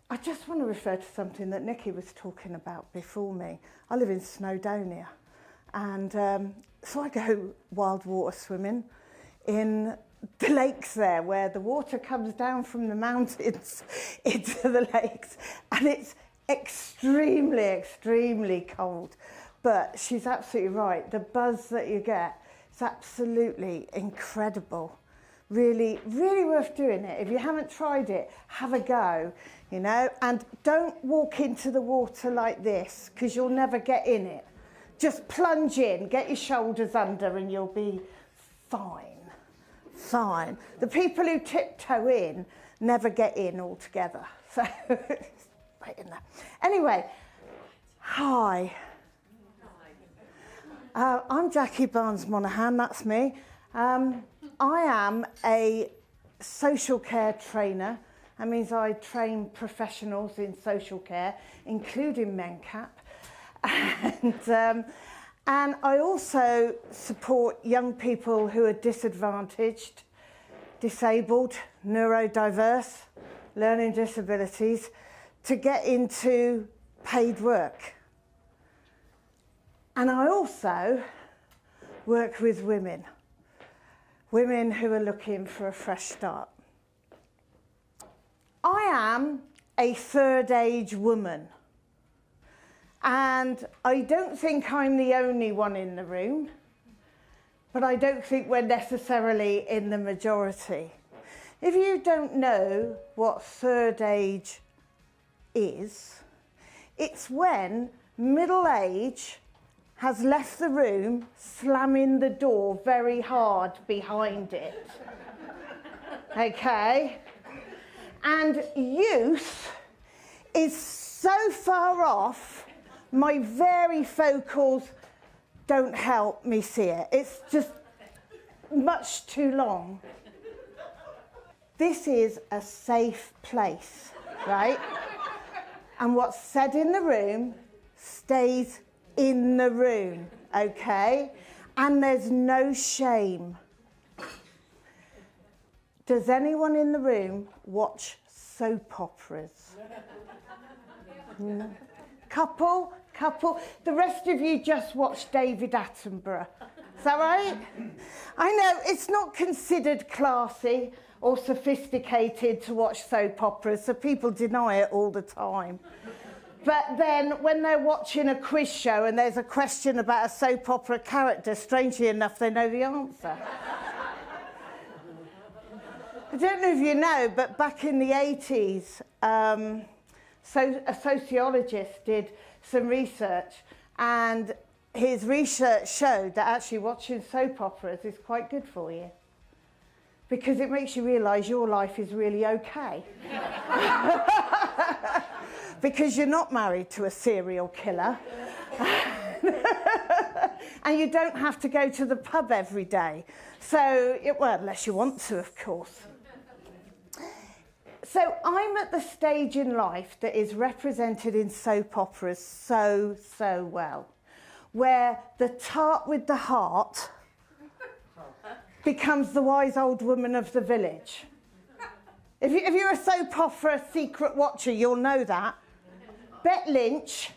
I just want to refer to something that Nikki was talking about before me. I live in Snowdonia, and so I go wild water swimming in the lakes there, where the water comes down from the mountains into the lakes, and it's extremely, extremely cold. But she's absolutely right. The buzz that you get is absolutely incredible. Really, really worth doing it. If you haven't tried it, have a go, you know, and don't walk into the water like this, because you'll never get in it. Just plunge in, get your shoulders under, and you'll be fine. Fine. The people who tiptoe in never get in altogether. So, right in there. Anyway, hi. I'm Jaqui Barnes Monaghan, that's me. I am a social care trainer. That means I train professionals in social care, including MenCap. And I also support young people who are disadvantaged, disabled, neurodiverse, learning disabilities, to get into paid work. And I also work with women who are looking for a fresh start. I am a third age woman, and I don't think I'm the only one in the room, but I don't think we're necessarily in the majority. If you don't know what third age is, it's when middle age has left the room, slamming the door very hard behind it. Okay? And youth is so far off, my varifocals don't help me see it. It's just much too long. This is a safe place, right? And what's said in the room stays in the room, okay? And there's no shame. Does anyone in the room watch soap operas? No. Couple. The rest of you just watch David Attenborough. Is that right? I know it's not considered classy or sophisticated to watch soap operas, so people deny it all the time. But then when they're watching a quiz show and there's a question about a soap opera character, strangely enough, they know the answer. I don't know if you know, but back in the 80s, so a sociologist did some research, and his research showed that actually watching soap operas is quite good for you, because it makes you realise your life is really okay. Because you're not married to a serial killer. And you don't have to go to the pub every day. So, well, unless you want to, of course. So I'm at the stage in life that is represented in soap operas so well, where the tart with the heart becomes the wise old woman of the village. If you're a soap opera secret watcher, you'll know that. Bet Lynch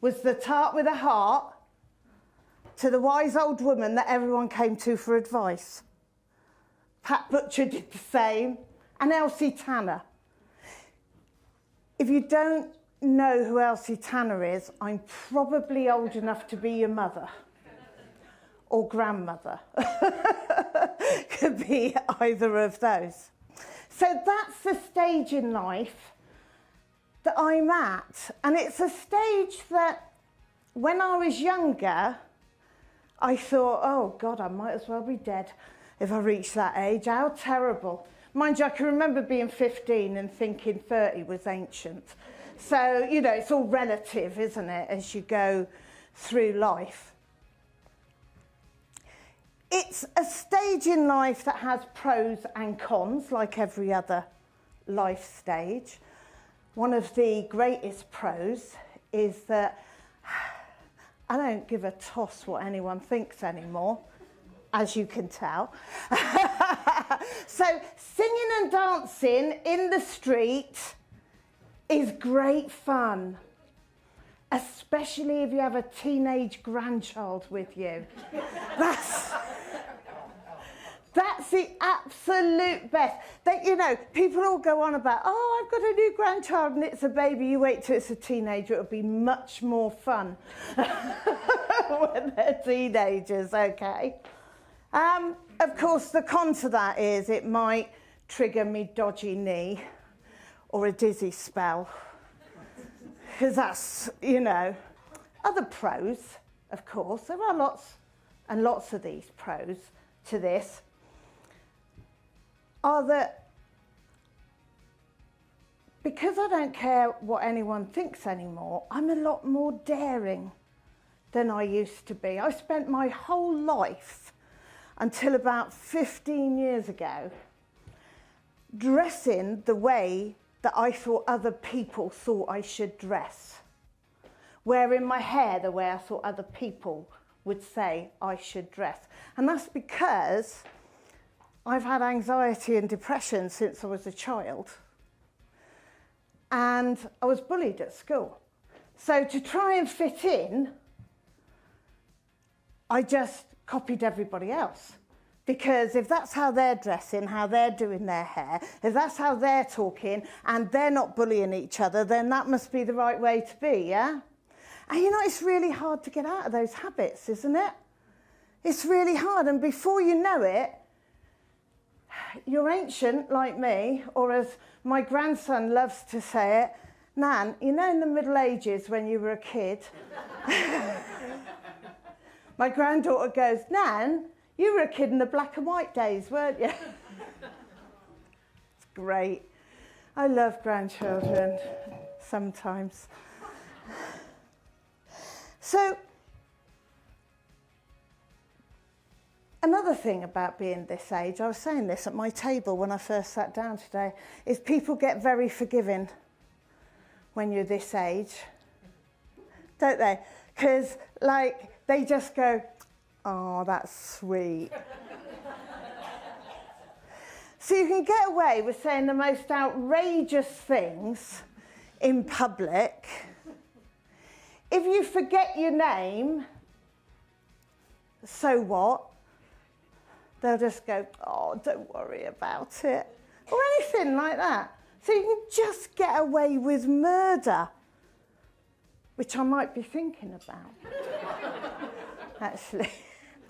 was the tart with a heart to the wise old woman that everyone came to for advice. Pat Butcher did the same, and Elsie Tanner. If you don't know who Elsie Tanner is, I'm probably old enough to be your mother or grandmother. Could be either of those. So that's the stage in life that I'm at. And it's a stage that when I was younger, I thought, oh God, I might as well be dead if I reach that age. How terrible. Mind you, I can remember being 15 and thinking 30 was ancient. So, you know, it's all relative, isn't it, as you go through life. It's a stage in life that has pros and cons, like every other life stage. One of the greatest pros is that I don't give a toss what anyone thinks anymore, as you can tell. So singing and dancing in the street is great fun, especially if you have a teenage grandchild with you. That's the absolute best. You know, people all go on about, oh, I've got a new grandchild and it's a baby. You wait till it's a teenager, it'll be much more fun when they're teenagers, okay? Of course, the con to that is it might trigger me dodgy knee or a dizzy spell. Because that's, you know, other pros, of course. There are lots and lots of these pros to this. Are that because I don't care what anyone thinks anymore, I'm a lot more daring than I used to be. I spent my whole life until about 15 years ago dressing the way that I thought other people thought I should dress. Wearing my hair the way I thought other people would say I should dress. And that's because I've had anxiety and depression since I was a child. And I was bullied at school. So to try and fit in, I just copied everybody else. Because if that's how they're dressing, how they're doing their hair, if that's how they're talking, and they're not bullying each other, then that must be the right way to be, yeah? And you know, it's really hard to get out of those habits, isn't it? It's really hard, and before you know it, you're ancient like me, or as my grandson loves to say it, Nan, you know in the Middle Ages when you were a kid, my granddaughter goes, Nan, you were a kid in the black and white days, weren't you? It's great. I love grandchildren sometimes. So, another thing about being this age, I was saying this at my table when I first sat down today, is people get very forgiving when you're this age, don't they? Because, like, they just go, oh, that's sweet. So you can get away with saying the most outrageous things in public. If you forget your name, so what? They'll just go, oh, don't worry about it. Or anything like that. So you can just get away with murder, which I might be thinking about, actually.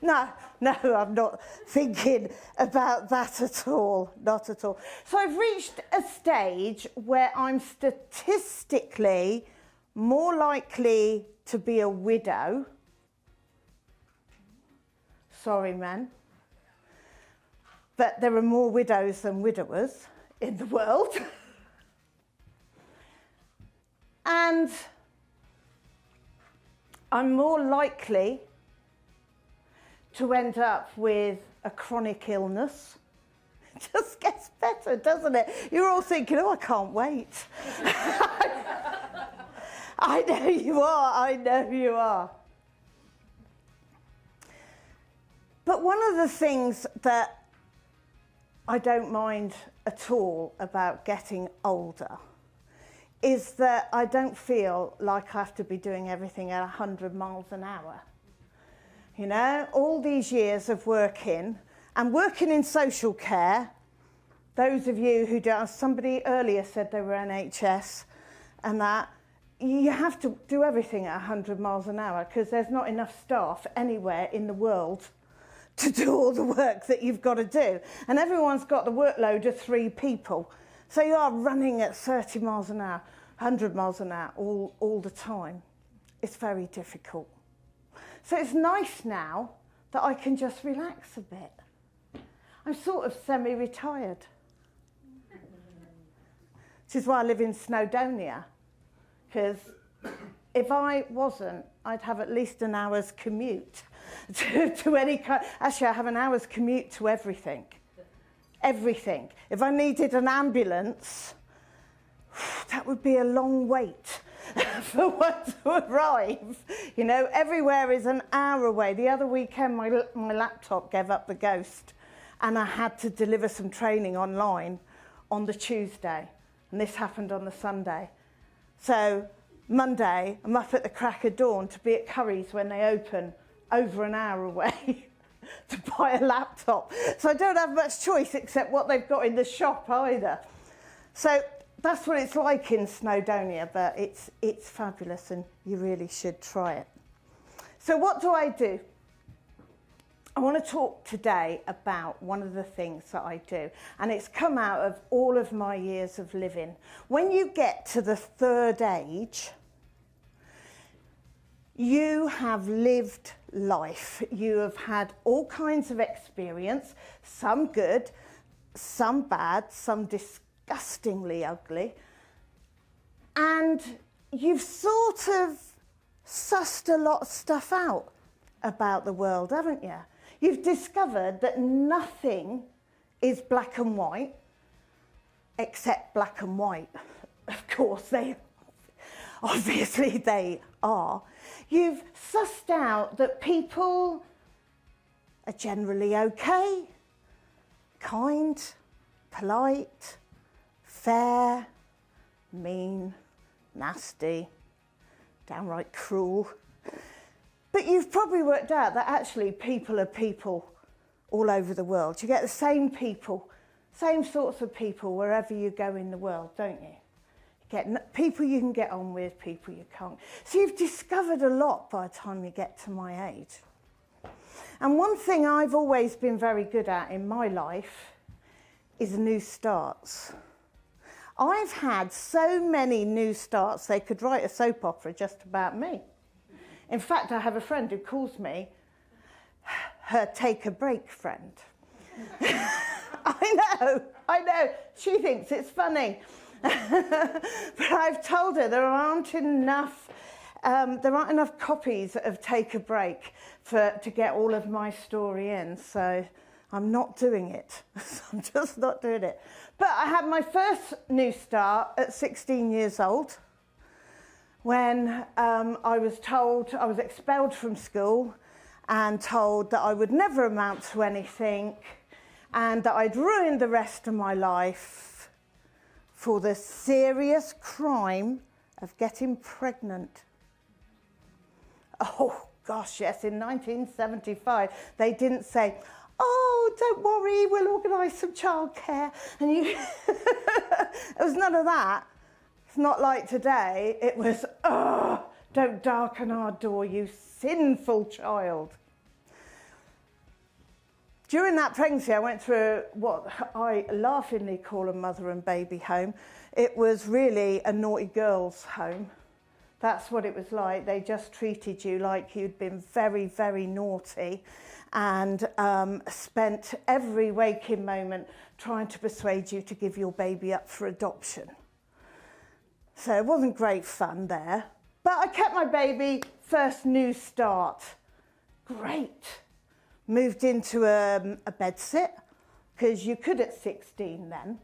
No, I'm not thinking about that at all, not at all. So I've reached a stage where I'm statistically more likely to be a widow. Sorry, men. But there are more widows than widowers in the world. And I'm more likely to end up with a chronic illness. It just gets better, doesn't it? You're all thinking, oh, I can't wait. I know you are. But one of the things that I don't mind at all about getting older is that I don't feel like I have to be doing everything at 100 miles an hour. You know, all these years of working, and working in social care, those of you who don't, somebody earlier said they were NHS and that, you have to do everything at 100 miles an hour because there's not enough staff anywhere in the world to do all the work that you've got to do. And everyone's got the workload of 3 people. So you are running at 30 miles an hour, 100 miles an hour all the time. It's very difficult. So it's nice now that I can just relax a bit. I'm sort of semi-retired. Which is why I live in Snowdonia. Because if I wasn't, I'd have at least an hour's commute to any kind. Actually, I have an hour's commute to everything. Everything. If I needed an ambulance, that would be a long wait for one to arrive. You know, everywhere is an hour away. The other weekend, my laptop gave up the ghost, and I had to deliver some training online on the Tuesday. And this happened on the Sunday. So Monday, I'm up at the crack of dawn to be at Curry's when they open, over an hour away, to buy a laptop. So I don't have much choice except what they've got in the shop either. So that's what it's like in Snowdonia, but it's fabulous and you really should try it. So what do? I want to talk today about one of the things that I do, and it's come out of all of my years of living. When you get to the third age, you have lived life. You have had all kinds of experience, some good, some bad, some disgustingly ugly, and you've sort of sussed a lot of stuff out about the world, haven't you? You've discovered that nothing is black and white, except black and white. Of course, obviously they are. You've sussed out that people are generally okay, kind, polite, fair, mean, nasty, downright cruel. But you've probably worked out that actually people are people all over the world. You get the same people, same sorts of people wherever you go in the world, don't you? You get people you can get on with, people you can't. So you've discovered a lot by the time you get to my age. And one thing I've always been very good at in my life is new starts. I've had so many new starts, they could write a soap opera just about me. In fact, I have a friend who calls me her take a break friend. I know, she thinks it's funny. But I've told her there aren't enough copies of Take a Break to get all of my story in, so I'm not doing it. I'm just not doing it. But I had my first new start at 16 years old, when I was expelled from school and told that I would never amount to anything and that I'd ruined the rest of my life for the serious crime of getting pregnant. Oh gosh, yes, in 1975, they didn't say, oh, don't worry, we'll organise some childcare. And it was none of that. It's not like today. It was, oh, don't darken our door, you sinful child. During that pregnancy, I went through what I laughingly call a mother and baby home. It was really a naughty girls' home. That's what it was like. They just treated you like you'd been very, very naughty and spent every waking moment trying to persuade you to give your baby up for adoption. So it wasn't great fun there. But I kept my baby, first new start. Great. Moved into a bedsit, because you could at 16 then.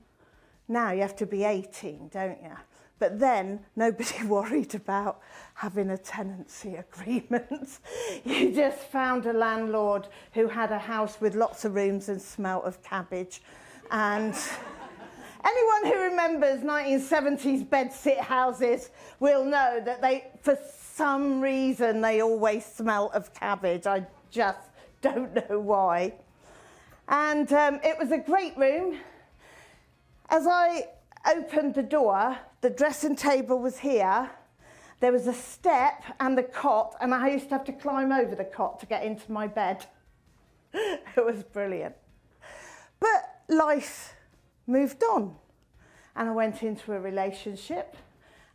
Now you have to be 18, don't you? But then nobody worried about having a tenancy agreement. You just found a landlord who had a house with lots of rooms and smelt of cabbage. And anyone who remembers 1970s bedsit houses will know that for some reason, they always smell of cabbage. I just don't know why. And it was a great room. As I opened the door, the dressing table was here. There was a step and the cot, and I used to have to climb over the cot to get into my bed. It was brilliant. But life moved on, and I went into a relationship,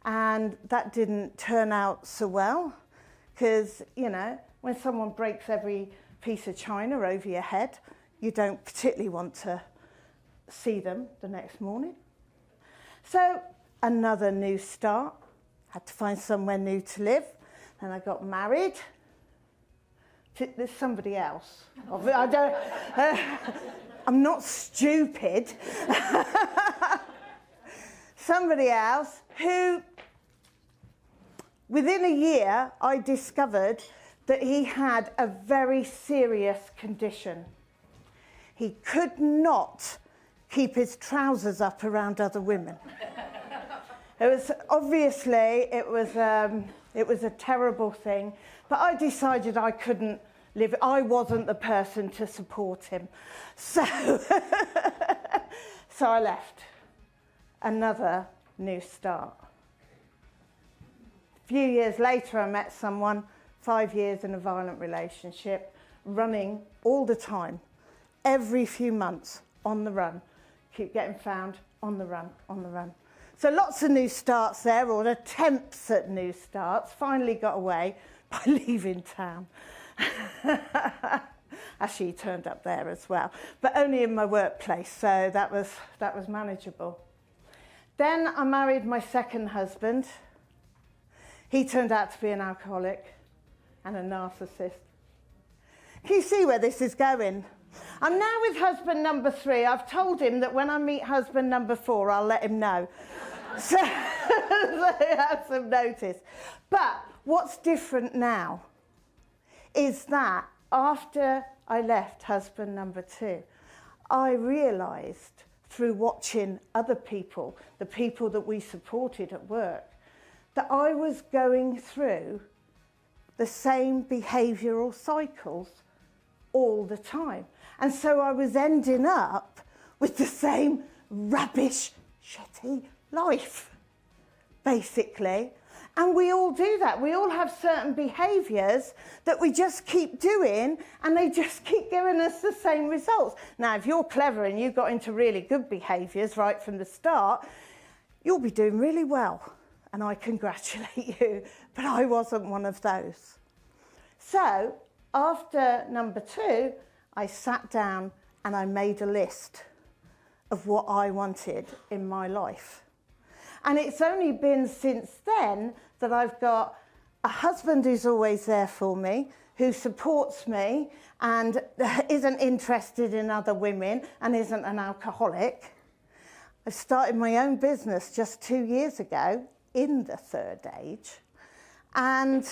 and that didn't turn out so well, because, you know, when someone breaks every piece of china over your head, you don't particularly want to see them the next morning. So another new start, had to find somewhere new to live. Then I got married to somebody else. I'm not stupid. Somebody else who, within a year, I discovered that he had a very serious condition. He could not keep his trousers up around other women. It was obviously, it was a terrible thing, but I decided I couldn't live. I wasn't the person to support him. So, so I left. Another new start. A few years later, I met someone, 5 years in a violent relationship, running all the time, every few months, on the run. Keep getting found, on the run, on the run. So lots of new starts there, or attempts at new starts. Finally got away by leaving town. Actually, he turned up there as well, but only in my workplace, so that was manageable. Then I married my second husband. He turned out to be an alcoholic and a narcissist. Can you see where this is going? I'm now with husband number 3. I've told him that when I meet husband number 4, I'll let him know. So have some notice. But what's different now is that after I left husband number 2, I realised through watching other people, the people that we supported at work, that I was going through the same behavioural cycles all the time. And so I was ending up with the same rubbish, shitty life, basically. And we all do that. We all have certain behaviours that we just keep doing, and they just keep giving us the same results. Now, if you're clever and you got into really good behaviours right from the start, you'll be doing really well, and I congratulate you. But I wasn't one of those. So after number 2, I sat down and I made a list of what I wanted in my life. And it's only been since then that I've got a husband who's always there for me, who supports me and isn't interested in other women and isn't an alcoholic. I started my own business just 2 years ago in the third age. And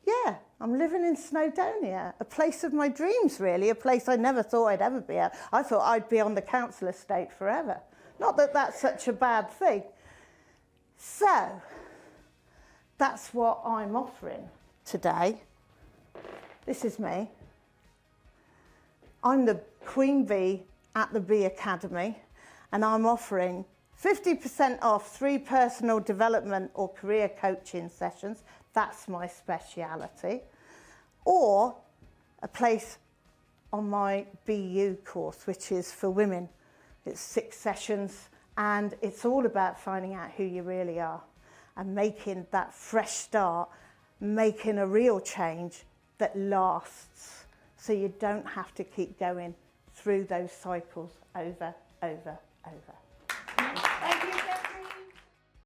yeah, I'm living in Snowdonia, a place of my dreams, really, a place I never thought I'd ever be at. I thought I'd be on the council estate forever. Not that that's such a bad thing. So, that's what I'm offering today. This is me. I'm the Queen Bee at the Bee Academy, and I'm offering 50% off 3 personal development or career coaching sessions. That's my speciality. Or a place on my BU course, which is for women. It's 6 sessions, and it's all about finding out who you really are and making that fresh start, making a real change that lasts, so you don't have to keep going through those cycles over.